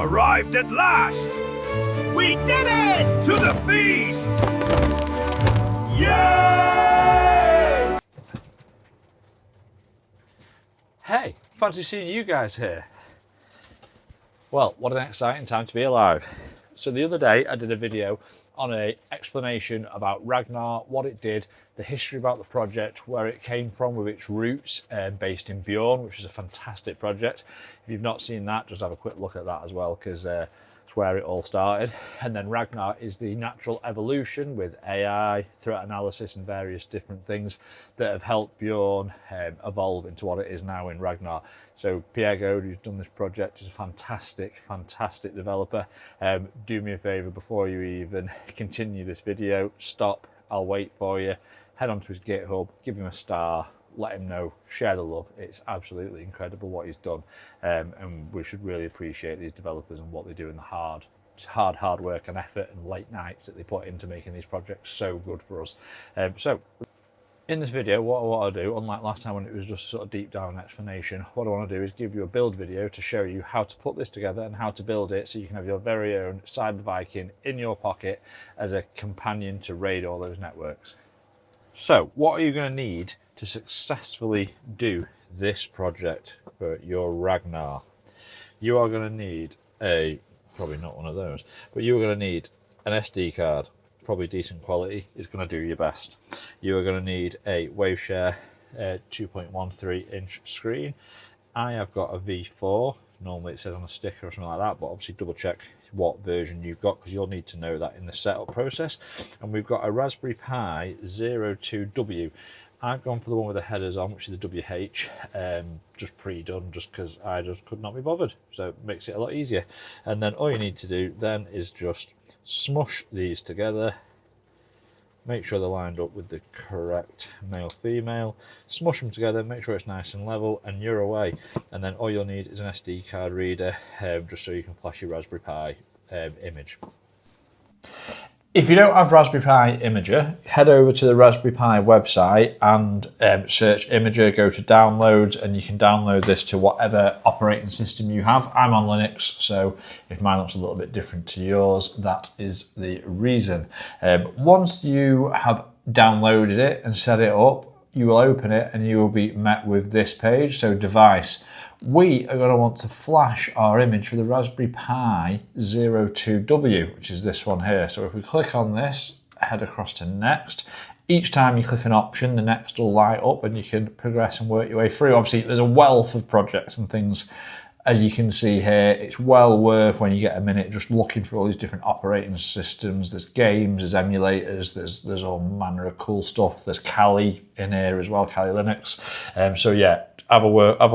Arrived at last! We did it! To the feast! Yay! Hey, fancy seeing you guys here. Well, what an exciting time to be alive. So the other day I did a video on an explanation about Ragnar, what it did, the history about the project, where it came from with its roots, based in Bjorn, which is a fantastic project. If you've not seen that, just have a quick look at that as well, because it's where it all started. And then Ragnar is the natural evolution with AI, threat analysis and various different things that have helped Bjorn evolve into what it is now in Ragnar. So PiSugar, who's done this project, is a fantastic developer. Do me a favor, before you even continue this video, stop, I'll wait for you, head onto his GitHub, give him a star, let him know, share the love. It's absolutely incredible what he's done, and we should really appreciate these developers and what they do in the hard work and effort and late nights that they put into making these projects so good for us. So in this video, what I want to do, unlike last time when it was just a sort of deep down explanation, what I want to do is give you a build video to show you how to put this together and how to build it so you can have your very own Cyber Viking in your pocket as a companion to raid all those networks. So what are you going to need to successfully do this project for your Ragnar? You are going to need probably not one of those, but you are going to need an SD card. Probably decent quality is going to do your best. You are going to need a Waveshare 2.13 inch screen. I have got a V4. Normally it says on a sticker or something like that, but obviously double check what version you've got, because you'll need to know that in the setup process. And we've got a Raspberry Pi 02W. I've gone for the one with the headers on, which is the WH, just pre-done, just because I just could not be bothered. So it makes it a lot easier. And then all you need to do then is just smush these together. Make sure they're lined up with the correct male-female. Smush them together, make sure it's nice and level, and you're away. And then all you'll need is an SD card reader, just so you can flash your Raspberry Pi image. If you don't have Raspberry Pi Imager, head over to the Raspberry Pi website and search Imager, go to downloads, and you can download this to whatever operating system you have. I'm on Linux, so if mine looks a little bit different to yours, that is the reason. Once you have downloaded it and set it up, you will open it and you will be met with this page. So device. We are going to want to flash our image for the Raspberry Pi 02W, which is this one here. So if we click on this, head across to next. Each time you click an option, the next will light up and you can progress and work your way through. Obviously, there's a wealth of projects and things. As you can see here, it's well worth, when you get a minute, just looking for all these different operating systems. There's games, there's emulators, there's all manner of cool stuff. There's Kali in here as well, Kali Linux. So yeah, have a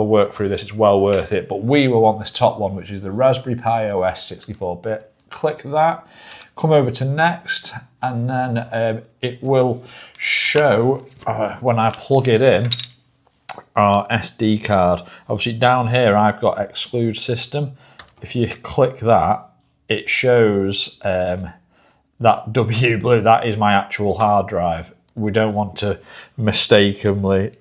work through this. It's well worth it. But we will want this top one, which is the Raspberry Pi OS 64-bit. Click that, come over to next, and then it will show when I plug it in, our SD card. Obviously down here I've got exclude system. If you click that, it shows that W blue. That is my actual hard drive. We don't want to mistakenly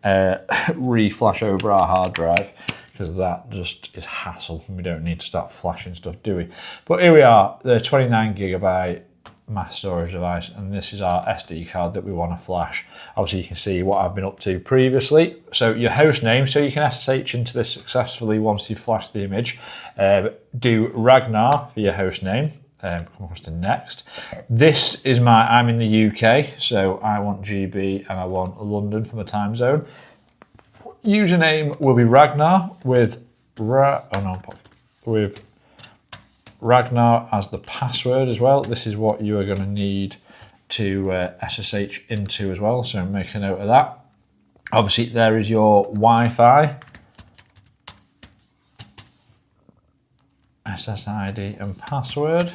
reflash over our hard drive, because that just is hassle and we don't need to start flashing stuff, do we? But here we are, the 29GB mass storage device, and this is our SD card that we want to flash. Obviously you can see what I've been up to previously. So your host name, so you can SSH into this successfully once you've flashed the image. Do Ragnar for your host name. Come across to next. This is I'm in the UK, so I want GB and I want London for my time zone. Username will be Ragnar with Ragnar as the password as well. This is what you are going to need to SSH into as well, so make a note of that. Obviously there is your Wi-Fi, SSID and password.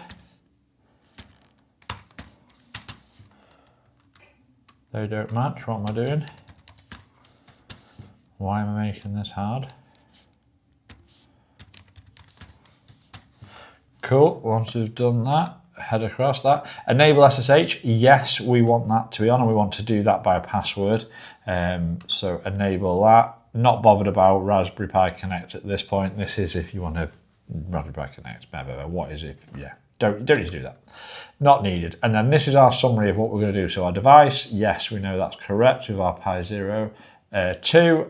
They don't match. What am I doing? Why am I making this hard? Cool, once we've done that, head across that. Enable SSH, yes, we want that to be on, and we want to do that by a password. So enable that. Not bothered about Raspberry Pi Connect at this point. This is if you want to Raspberry Pi Connect, what is it? Yeah, don't need to do that. Not needed. And then this is our summary of what we're going to do. So our device, yes, we know that's correct with our Pi 2.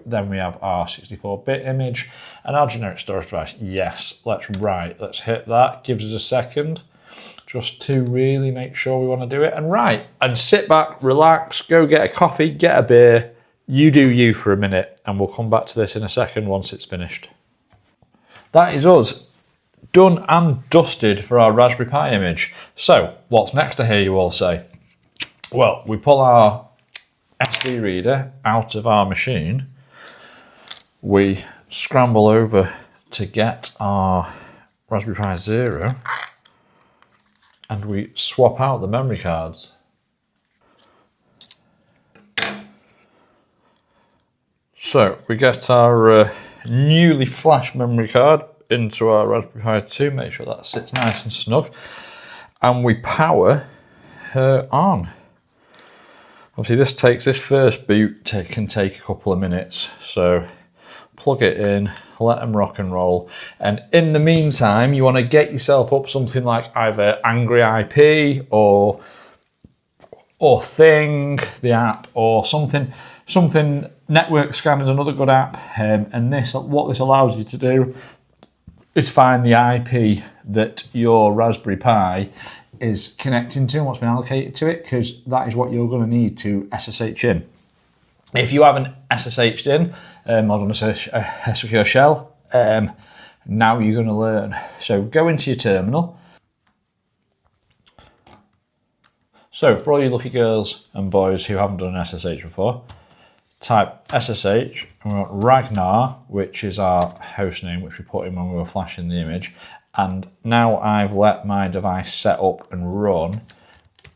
Then we have our 64-bit image and our generic storage device. Yes, let's hit that. Gives us a second just to really make sure we want to do it. And sit back, relax, go get a coffee, get a beer. You do you for a minute, and we'll come back to this in a second once it's finished. That is us done and dusted for our Raspberry Pi image. So what's next, I hear you all say? Well, we pull our SD reader out of our machine. We scramble over to get our Raspberry Pi Zero, and we swap out the memory cards. So we get our newly flashed memory card into our Raspberry Pi 2, make sure that sits nice and snug, and we power her on. Obviously this first boot can take a couple of minutes, so plug it in, let them rock and roll, and in the meantime you want to get yourself up something like either Angry IP or Thing, the app, or something. Network Scan is another good app, and what this allows you to do is find the IP that your Raspberry Pi is connecting to and what's been allocated to it, because that is what you're going to need to SSH in. If you haven't SSH'd in or done a secure shell, now you're going to learn. So go into your terminal. So for all you lucky girls and boys who haven't done an SSH before, type SSH, and we want Ragnar, which is our host name, which we put in when we were flashing the image. And now I've let my device set up and run.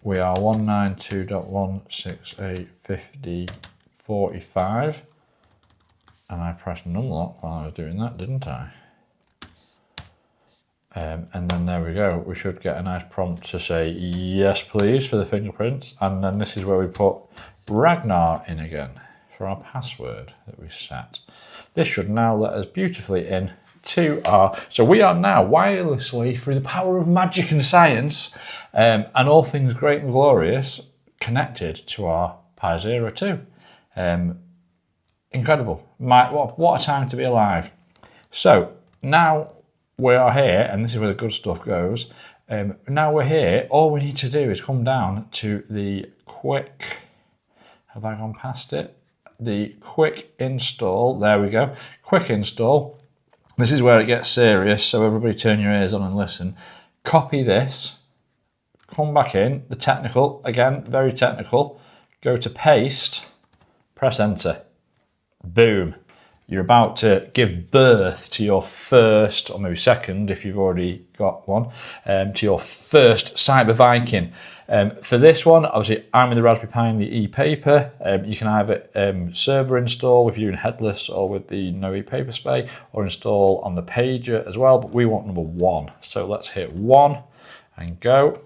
We are 192.168.50.45, and I pressed unlock while I was doing that, didn't I? And then there we go. We should get a nice prompt to say yes please for the fingerprints, and then this is where we put Ragnar in again for our password that we set. This should now let us beautifully in to so we are now wirelessly, through the power of magic and science, and all things great and glorious, connected to our Pi 2. Incredible. What a time to be alive. So now we are here, and this is where the good stuff goes. Now we're here, all we need to do is come down to the quick, have I gone past it? The quick install, there we go, quick install. This is where it gets serious, so everybody turn your ears on and listen. Copy this, come back in, the technical, again, very technical, go to paste, press enter, boom. You're about to give birth to your first, or maybe second if you've already got one, to your first Cyber Viking. For this one, obviously I'm in the Raspberry Pi and the e-paper. You can either server install if you're doing headless or with the no e-paper spray, or install on the pager as well, but we want number 1. So let's hit 1 and go.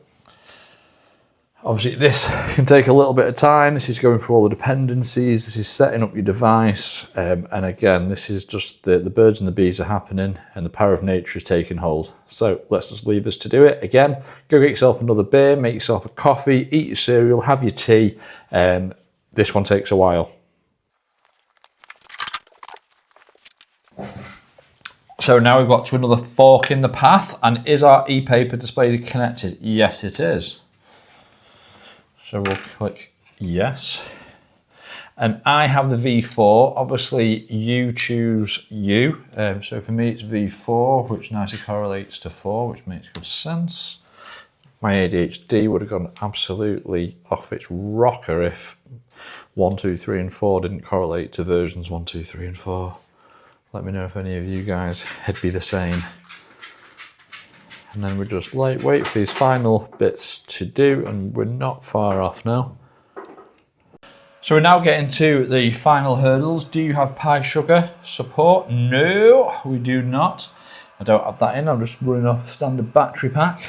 Obviously this can take a little bit of time. This is going through all the dependencies. This is setting up your device. And again, this is just the birds and the bees are happening and the power of nature is taking hold. So let's just leave us to do it. Again, go get yourself another beer, make yourself a coffee, eat your cereal, have your tea. This one takes a while. So now we've got to another fork in the path, and is our e-paper display connected? Yes, it is. So we'll click yes. And I have the V4, obviously you choose you. So for me it's V4, which nicely correlates to 4, which makes good sense. My ADHD would have gone absolutely off its rocker if 1, 2, 3 and 4 didn't correlate to versions 1, 2, 3 and 4. Let me know if any of you guys would be the same. And then we just wait for these final bits to do, and we're not far off now. So we're now getting to the final hurdles. Do you have PiSugar support? No, we do not. I don't have that in, I'm just running off a standard battery pack.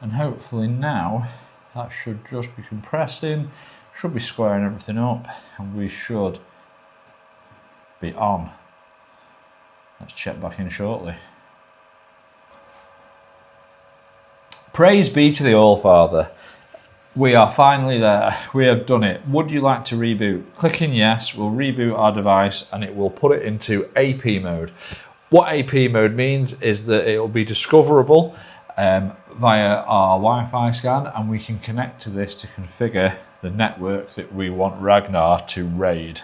And hopefully now that should just be compressing, should be squaring everything up, and we should be on. Let's check back in shortly. Praise be to the All-Father. We are finally there. We have done it. Would you like to reboot? Clicking yes will reboot our device and it will put it into AP mode. What AP mode means is that it will be discoverable via our Wi-Fi scan, and we can connect to this to configure the network that we want Ragnar to raid.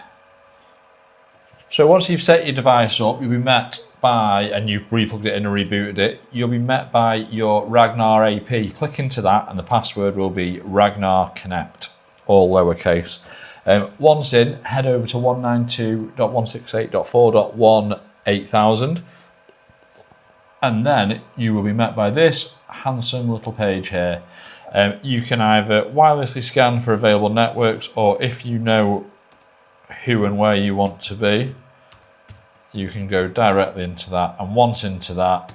So once you've set your device up, you'll be met by, and you've replugged it in and rebooted it, you'll be met by your Ragnar AP. Click into that and the password will be Ragnar Connect, all lowercase. Once in, head over to 192.168.4.1 8000, and then you will be met by this handsome little page here. You can either wirelessly scan for available networks, or if you know who and where you want to be, you can go directly into that, and once into that,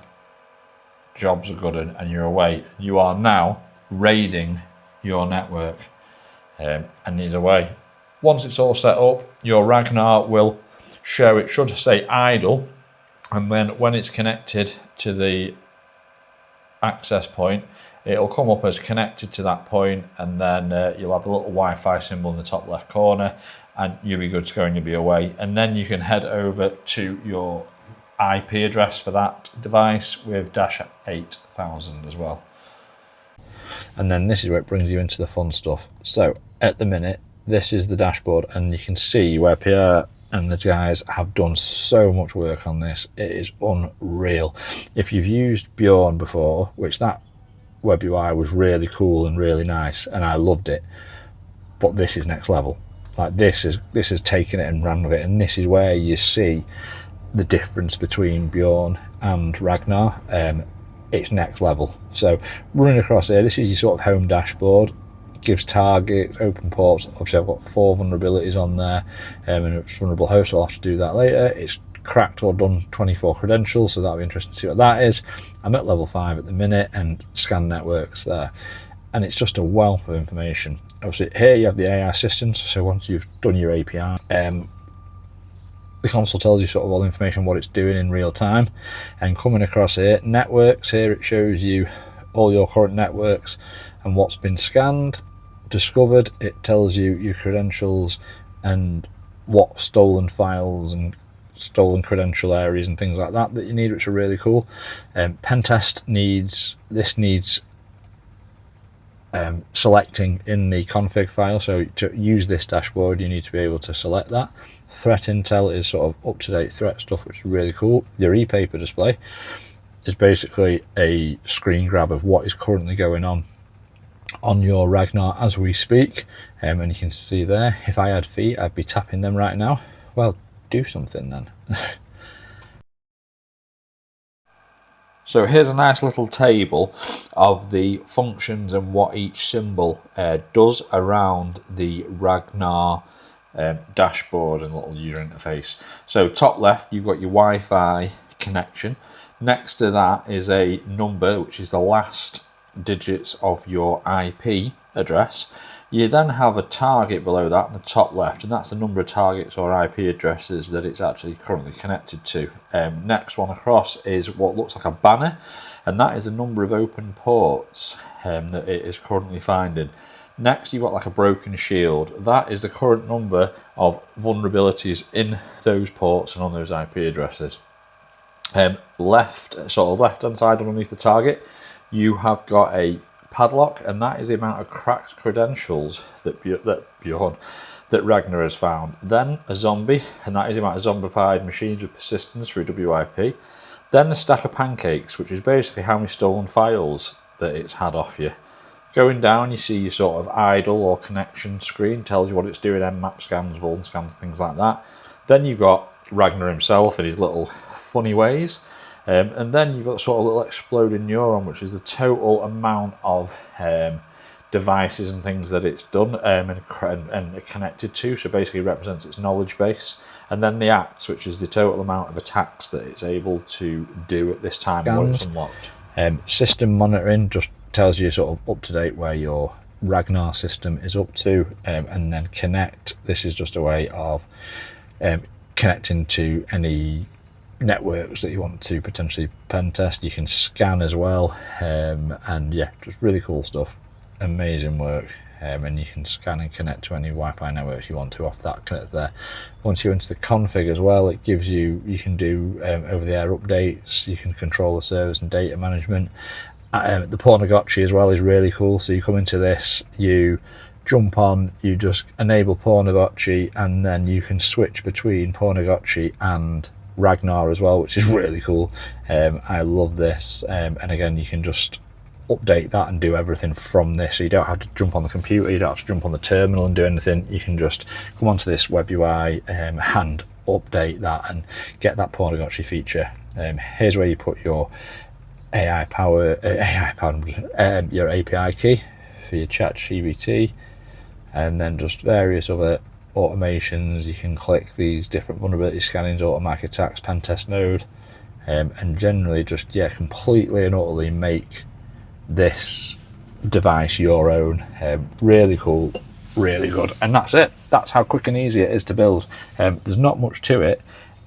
jobs are good and you're away. You are now raiding your network, and he's away. Once it's all set up, your Ragnar will show, it should say idle, and then when it's connected to the access point, it'll come up as connected to that point, and then you'll have a little Wi-Fi symbol in the top left corner, and you'll be good to go and you'll be away. And then you can head over to your IP address for that device with -8000 as well. And then this is where it brings you into the fun stuff. So at the minute, this is the dashboard, and you can see where Pierre and the guys have done so much work on this. It is unreal. If you've used Bjorn before, which that web UI was really cool and really nice, and I loved it, but this is next level. Like this has taken it and ran with it, and this is where you see the difference between Bjorn and Ragnar. It's next level. So running across here, this is your sort of home dashboard. Gives targets, open ports. Obviously I've got 4 vulnerabilities on there, and it's vulnerable host, so I'll have to do that later. It's cracked or done 24 credentials, so that'll be interesting to see what that is. I'm at level 5 at the minute, and scan networks there. And it's just a wealth of information. Obviously here you have the AI assistance, so once you've done your API, the console tells you sort of all the information, what it's doing in real time. And coming across here, networks, here it shows you all your current networks and what's been scanned, discovered. It tells you your credentials and what stolen files and stolen credential areas and things like that that you need, which are really cool. Pentest needs selecting in the config file, so to use this dashboard you need to be able to select that. Threat intel is sort of up-to-date threat stuff, which is really cool. Your e-paper display is basically a screen grab of what is currently going on your Ragnar as we speak, and you can see there, if I had feet I'd be tapping them right now. Well, do something then. So here's a nice little table of the functions and what each symbol does around the Ragnar dashboard and little user interface. So top left, you've got your Wi-Fi connection. Next to that is a number, which is the last digits of your IP address. You then have a target below that in the top left, and that's the number of targets or IP addresses that it's actually currently connected to. Next one across is what looks like a banner, and that is the number of open ports that it is currently finding. Next, you've got like a broken shield. That is the current number of vulnerabilities in those ports and on those IP addresses. Left hand side underneath the target, you have got a padlock, and that is the amount of cracked credentials that Ragnar has found. Then a zombie, and that is the amount of zombified machines with persistence through WIP. Then a stack of pancakes, which is basically how many stolen files that it's had off you. Going down, you see your sort of idle or connection screen, tells you what it's doing, nmap scans, vuln scans, things like that. Then you've got Ragnar himself and his little funny ways. And then you've got sort of a little exploding neuron, which is the total amount of devices and things that it's done and connected to. So basically represents its knowledge base. And then the acts, which is the total amount of attacks that it's able to do at this time when it's unlocked. System monitoring just tells you sort of up to date where your Ragnar system is up to, and then connect. This is just a way of connecting to any networks that you want to potentially pen test. You can scan as well, and yeah, just really cool stuff. Amazing work. And you can scan and connect to any Wi-Fi networks you want to off that connector there. Once you're into the config as well, it gives you can do over-the-air updates, you can control the service and data management. The Pornogotchi as well is really cool. So you come into this, you jump on, you just enable Pornogotchi, and then you can switch between Pornogotchi and Ragnar as well, which is really cool. I love this, and again, you can just update that and do everything from this, so you don't have to jump on the computer, you don't have to jump on the terminal and do anything. You can just come onto this web UI and update that and get that Pornogotchi feature. Here's where you put your your API key for your ChatGPT, and then just various other automations. You can click these different vulnerability scannings, automatic attacks, pen test mode, and generally just completely and utterly make this device your own. Really cool, really good, and that's it. That's how quick and easy it is to build. There's not much to it,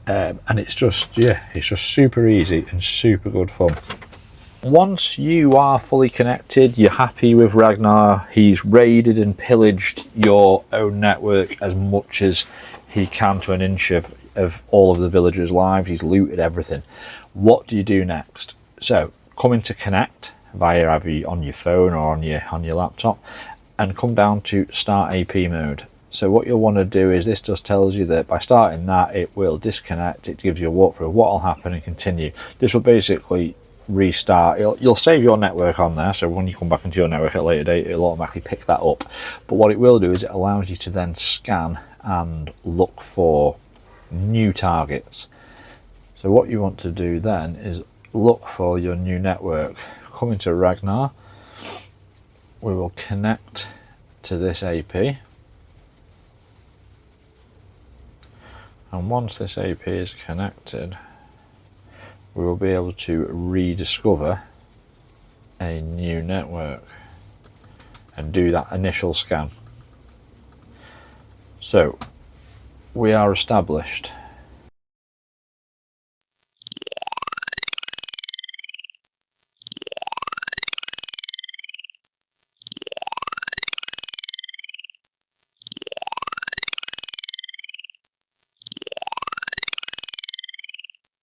and it's just super easy and super good fun. Once you are fully connected, you're happy with Ragnar, he's raided and pillaged your own network as much as he can to an inch of all of the villagers' lives. He's looted everything. What do you do next? So come into connect via either on your phone or on your laptop, and come down to start AP mode. So what you'll want to do is, this just tells you that by starting that, it will disconnect. It gives you a walkthrough of what will happen and continue. This will basically restart. You'll save your network on there, so when you come back into your network at a later date, it'll automatically pick that up. But what it will do is it allows you to then scan and look for new targets. So what you want to do then is look for your new network. Come into Ragnar, we will connect to this AP, and once this AP is connected, we will be able to rediscover a new network and do that initial scan. So we are established.